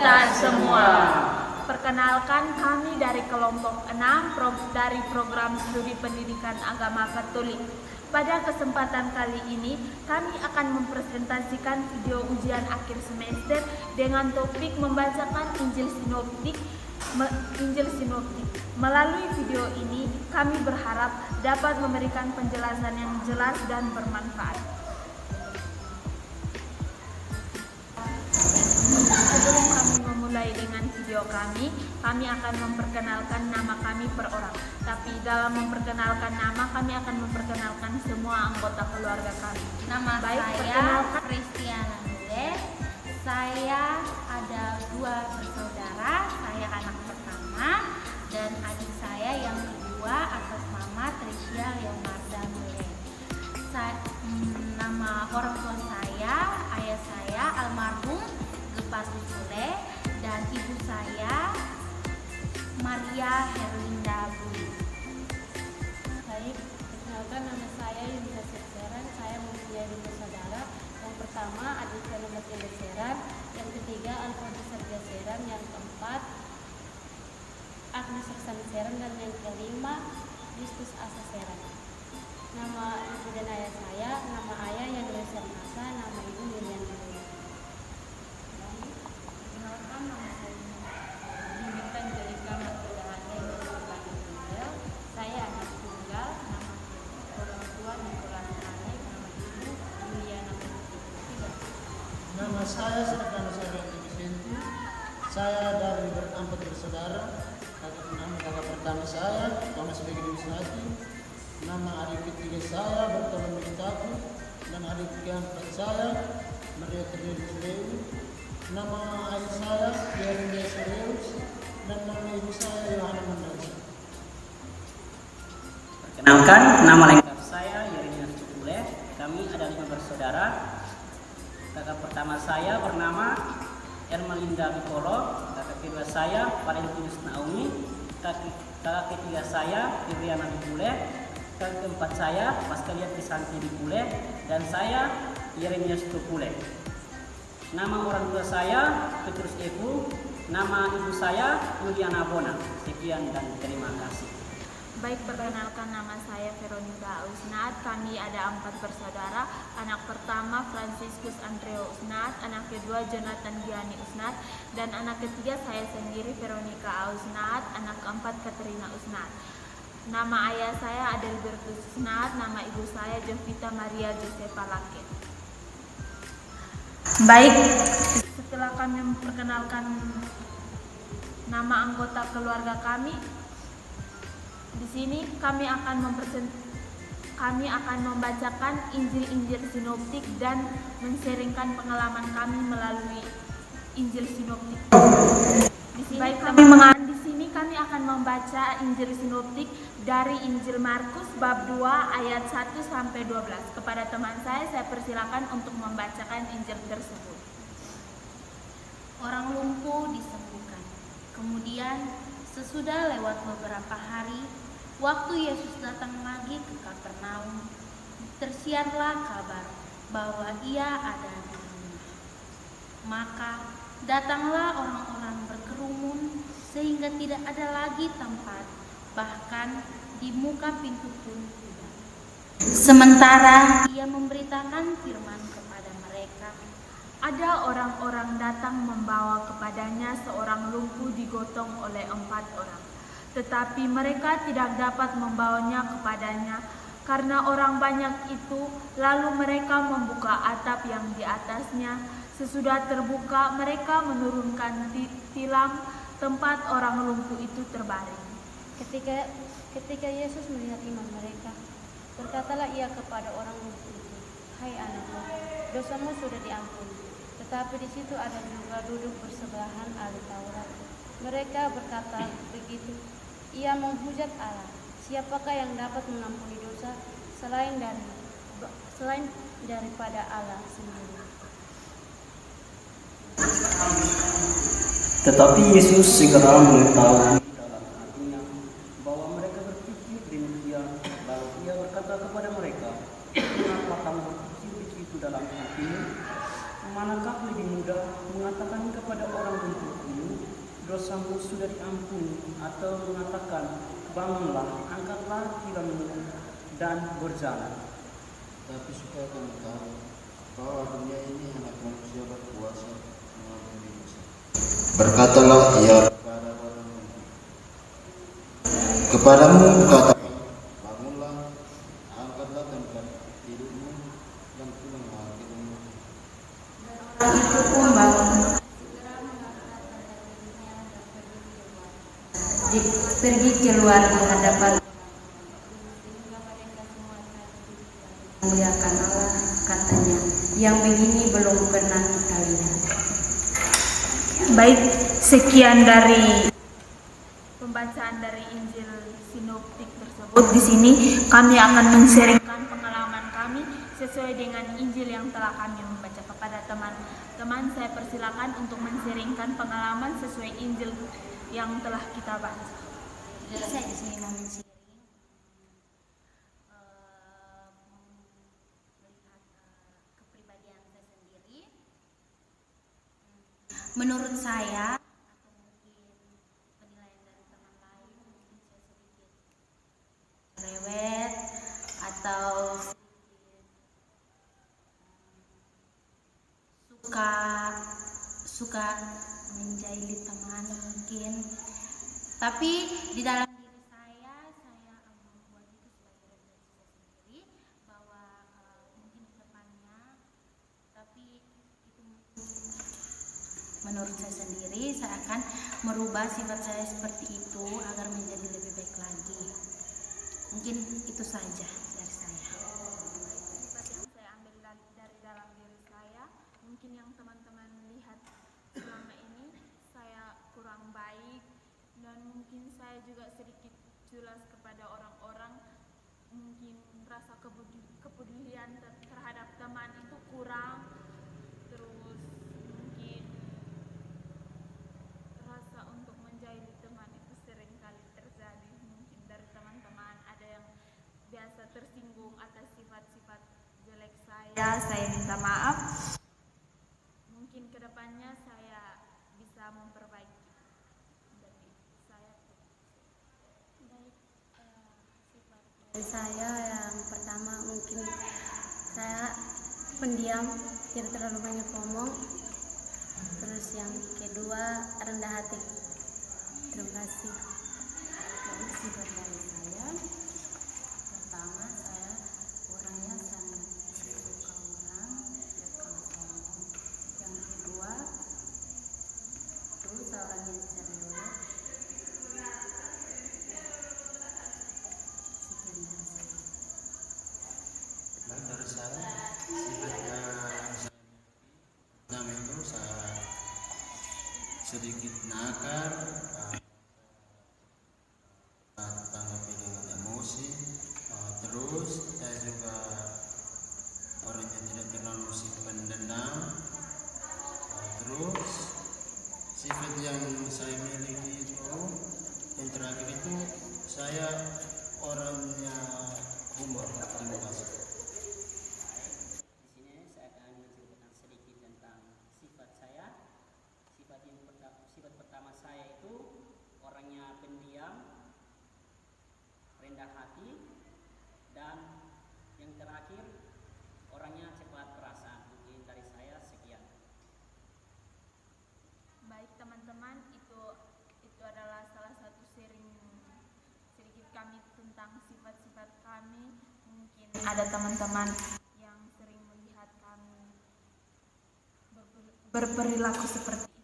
kita semua. Perkenalkan, kami dari kelompok 6 dari program studi pendidikan agama Katolik. Pada kesempatan kali ini, kami akan mempresentasikan video ujian akhir semester dengan topik membacakan Injil Sinoptik. Melalui video ini, kami berharap dapat memberikan penjelasan yang jelas dan bermanfaat. Sebelum kami memulai dengan video kami akan memperkenalkan nama kami per orang. Tapi dalam memperkenalkan nama, kami akan memperkenalkan semua anggota keluarga kami. Nama saya Kristiana Nule. Saya ada 2 bersaudara. Saya anak pertama dan adik saya yang kedua atas nama Tricia Leomarda Nule. Nama orang tua saya, ayah saya almarhum Gepatu Sule dan ibu saya Maria Herlinda Budi. Baik, perkenalkan nama saya Yunita Serseran. Saya mempunyai 2 saudara. Yang pertama adik saya Matilda Seran, yang ketiga Alfonso Sergio Seran, yang keempat Agnes Roksani Seran, dan yang kelima Kristus Asa Seran. Nama ibu dan ayah saya, nama ayah yang Yoser Masa, nama ibu Miriam Dulu. Perkenalkan, nama saya Diminta Angelika Martudahane Tunggal. Saya anak tunggal, nama orang tua Nikolas Hane, nama ibu Juliana Putri. Nama saya Serkan Sarjana Vicente. Saya dari berempat bersaudara. Kakak pertama saya Thomas Begini Wisnati. Nama adik ketiga saya Bertolong Militaku, dan adik keempat saya Maria Terdewi Dewi. Nama ayah saya Yeremia Serius, dan nama ibu saya Yohana Mandansa. Perkenalkan, nama lengkap saya Yeremia Cukule. Kami ada 5 bersaudara. Kakak pertama saya bernama Ermelinda Bipolo. Kakak kedua saya Valentinus Naomi. Kakak ketiga saya Iriana Bipule. Kakak keempat saya Paskalia Trisanti Bipule. Dan saya Yeremia Cukule. Nama orang tua saya Petrus Ebu. Nama ibu saya Juliana Bona. Sekian dan terima kasih. Baik, perkenalkan, nama saya Veronica Usnat. Kami ada 4 bersaudara. Anak pertama Franciscus Andreo Usnat, anak kedua Jonathan Giani Usnat, dan anak ketiga saya sendiri Veronica Usnat, anak keempat Katerina Usnat. Nama ayah saya Adelbertus Usnat, nama ibu saya Jovita Maria Josefa Lake. Baik, setelah kami memperkenalkan nama anggota keluarga kami, di sini kami akan membacakan Injil-Injil Sinoptik dan men-sharingkan pengalaman kami melalui Injil Sinoptik. Di sini kami akan membaca Injil Sinoptik dari Injil Markus bab 2 ayat 1 sampai 12. Kepada teman saya persilakan untuk membacakan Injil tersebut. Orang lumpuh disembuhkan. Kemudian sesudah lewat beberapa hari, waktu Yesus datang lagi ke Kapernaum, tersiarlah kabar bahwa ia ada di rumah. Maka datanglah orang-orang berkerumun sehingga tidak ada lagi tempat, bahkan di muka pintu pun tidak. Sementara ia memberitakan firman kepada mereka, ada orang-orang datang membawa kepadanya seorang lumpuh digotong oleh 4 orang. Tetapi mereka tidak dapat membawanya kepadanya karena orang banyak itu. Lalu mereka membuka atap yang di atasnya. Sesudah terbuka, mereka menurunkan tilam tempat orang lumpuh itu terbaring. Ketika Yesus melihat iman mereka, berkatalah ia kepada orang lumpuh itu, "Hai anakku, dosamu sudah diampuni." Tetapi di situ ada juga duduk bersebelahan ahli Taurat. Mereka berkata begitu, ia menghujat Allah. Siapakah yang dapat mengampuni dosa selain daripada Allah sendiri? Tetapi Yesus segera mengetahui dalam hatinya bahwa mereka berpikir demikian, lalu ia berkata kepada mereka, "Mengapa kamu berpikir itu dalam hatimu? Manakah lebih mudah mengatakan kepada orang lumpuh, dosamu sudah diampuni, atau mengatakan, bangunlah, angkatlah tilammu dan berjalan. Tapi supaya kamu tahu bahwa dunia ini anak manusia berkuasa mengampuni dosa. Berkatalah ia kepada orang kepadamu katakan, bangunlah, angkatlah tempat tidurmu dan pulanglah ke rumah. Itu pun bangun, pergi keluar di hadapan memuliakan Allah, katanya, yang begini belum pernah kita lihat. Baik, sekian dari pembacaan dari Injil sinoptik tersebut. Di sini kami akan men-sharingkan pengalaman kami sesuai dengan Injil yang telah kami membaca. Kepada teman-teman, saya persilakan untuk men-sharingkan pengalaman sesuai Injil yang telah kita baca. Saya di sini mau men-sharing melihat kepribadian saya sendiri. Menurut saya, atau mungkin penilaian dari teman lain, mungkin saya sedikit rewel atau suka menjahili teman mungkin. Tapi di dalam diri saya membuat itu sebagai refleksi saya sendiri bahwa mungkin ke depannya, tapi itu menurut saya sendiri, saya akan merubah sifat saya seperti itu agar menjadi lebih baik lagi. Mungkin itu saja dari saya. Sifat yang saya ambil dari dalam diri saya, mungkin yang teman-teman lihat selama ini, saya kurang baik dan mungkin saya juga sedikit culas kepada orang-orang. Mungkin rasa kepedulian terhadap teman itu kurang. Terus mungkin rasa untuk menjahili teman itu sering kali terjadi. Mungkin dari teman-teman ada yang biasa tersinggung atas sifat-sifat jelek saya minta maaf. Mungkin kedepannya saya bisa memperbaiki. Dari saya Sifat dari saya yang pertama mungkin saya pendiam, tidak terlalu banyak ngomong. Terus yang kedua rendah hati. Terima kasih. Sifat dari saya, pertama saya orangnya sangat suka orang, tidak kalau sombong. Yang kedua, itu saya orangnya cerewet. Sekian dari saya. Baik, dari saya sifatnya pertama itu saya sedikit nakal, tanggapi dengan emosi. Terus saya juga orangnya tidak terlalu simpan dendam. Terus sifat yang saya miliki itu yang terakhir itu saya orangnya humor. Terima kasih. Di sini saya akan menceritakan sedikit tentang sifat saya. Sifat pertama saya itu orangnya pendiam, rendah hati, dan yang terakhir orangnya cepat perasaan. Mungkin dari saya sekian. baik teman-teman, itu adalah salah satu sharing sedikit kami tentang sifat-sifat kami. Mungkin ada teman-teman yang sering melihat kami berperilaku seperti